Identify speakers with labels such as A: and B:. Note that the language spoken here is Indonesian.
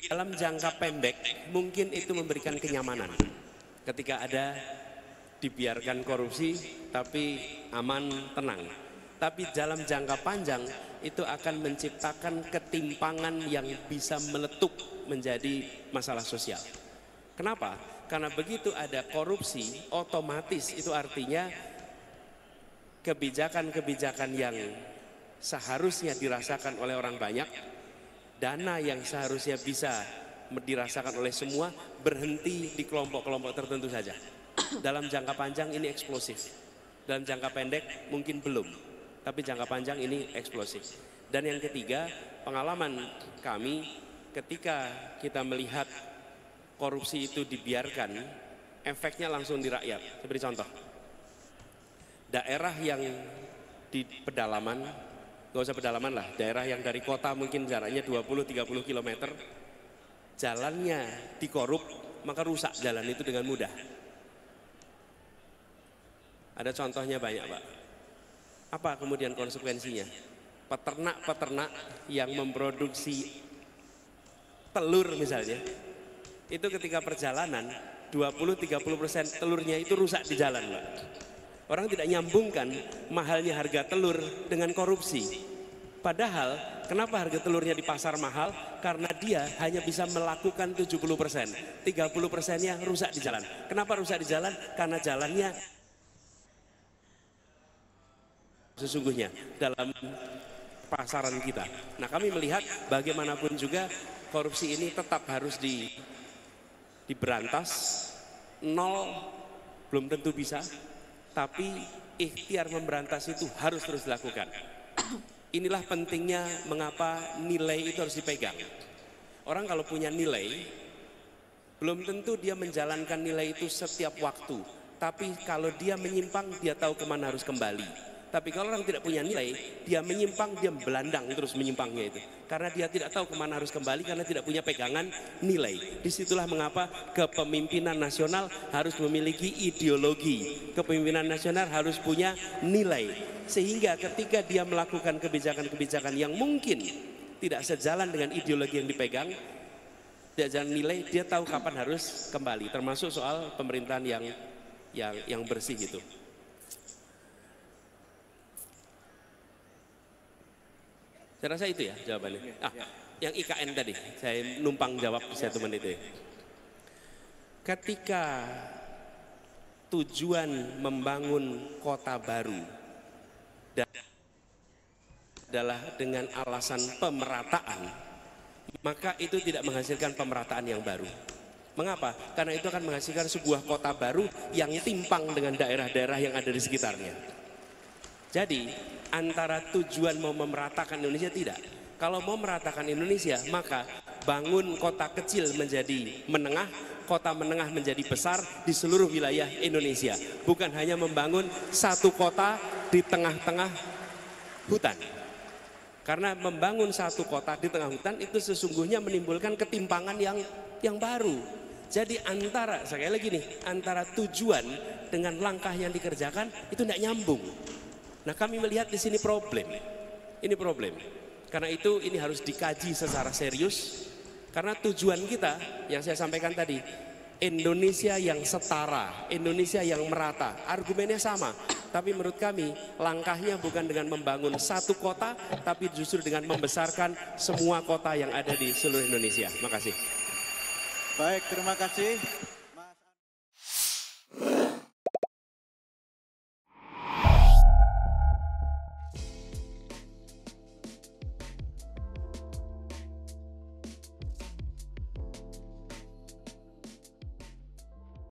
A: dalam jangka pendek mungkin itu memberikan kenyamanan ketika ada dibiarkan korupsi tapi aman, tenang. Tapi dalam jangka panjang itu akan menciptakan ketimpangan yang bisa meletup menjadi masalah sosial. Kenapa? Karena begitu ada korupsi, otomatis itu artinya kebijakan-kebijakan yang seharusnya dirasakan oleh orang banyak, dana yang seharusnya bisa dirasakan oleh semua, berhenti di kelompok-kelompok tertentu saja. Dalam jangka panjang ini eksplosif, dalam jangka pendek mungkin belum, tapi jangka panjang ini eksplosif. Dan yang ketiga, pengalaman kami ketika kita melihat korupsi itu dibiarkan, efeknya langsung di rakyat. Seperti contoh, daerah yang di pedalaman, gak usah pedalaman lah, daerah yang dari kota mungkin jaraknya 20-30 km, jalannya dikorup, maka rusak jalan itu dengan mudah. Ada contohnya banyak, Pak. Apa kemudian konsekuensinya? Peternak-peternak yang memproduksi telur misalnya, itu ketika perjalanan 20-30% telurnya itu rusak di jalan, Pak. Orang tidak nyambungkan mahalnya harga telur dengan korupsi. Padahal kenapa harga telurnya di pasar mahal? Karena dia hanya bisa melakukan 70%, 30%-nya rusak di jalan. Kenapa rusak di jalan? Karena jalannya sesungguhnya dalam pasaran kita. Nah, kami melihat bagaimanapun juga korupsi ini tetap harus diberantas. Nol belum tentu bisa, tapi ikhtiar memberantas itu harus terus dilakukan. Inilah pentingnya mengapa nilai itu harus dipegang. Orang kalau punya nilai, belum tentu dia menjalankan nilai itu setiap waktu, tapi kalau dia menyimpang, dia tahu kemana harus kembali. Tapi kalau orang tidak punya nilai, dia menyimpang, dia belandang terus menyimpangnya itu. Karena dia tidak tahu kemana harus kembali, karena tidak punya pegangan nilai. Disitulah mengapa kepemimpinan nasional harus memiliki ideologi. Kepemimpinan nasional harus punya nilai. Sehingga ketika dia melakukan kebijakan-kebijakan yang mungkin tidak sejalan dengan ideologi yang dipegang, tidak jalan nilai, dia tahu kapan harus kembali. Termasuk soal pemerintahan yang bersih itu. Saya rasa itu ya jawabannya. Yang IKN tadi, saya numpang jawab statement itu. Ketika tujuan membangun kota baru adalah dengan alasan pemerataan, maka itu tidak menghasilkan pemerataan yang baru. Mengapa? Karena itu akan menghasilkan sebuah kota baru yang timpang dengan daerah-daerah yang ada di sekitarnya. Jadi antara tujuan mau memeratakan Indonesia tidak. Kalau mau meratakan Indonesia, maka bangun kota kecil menjadi menengah, kota menengah menjadi besar di seluruh wilayah Indonesia. Bukan hanya membangun satu kota di tengah-tengah hutan. Karena membangun satu kota di tengah hutan itu sesungguhnya menimbulkan ketimpangan yang baru. Jadi antara, sekali lagi nih, antara tujuan dengan langkah yang dikerjakan itu tidak nyambung. Nah, kami melihat di sini problem. Ini problem. Karena itu ini harus dikaji secara serius. Karena tujuan kita yang saya sampaikan tadi, Indonesia yang setara, Indonesia yang merata. Argumennya sama. Tapi menurut kami langkahnya bukan dengan membangun satu kota, tapi justru dengan membesarkan semua kota yang ada di seluruh Indonesia. Terima kasih.
B: Baik, terima kasih.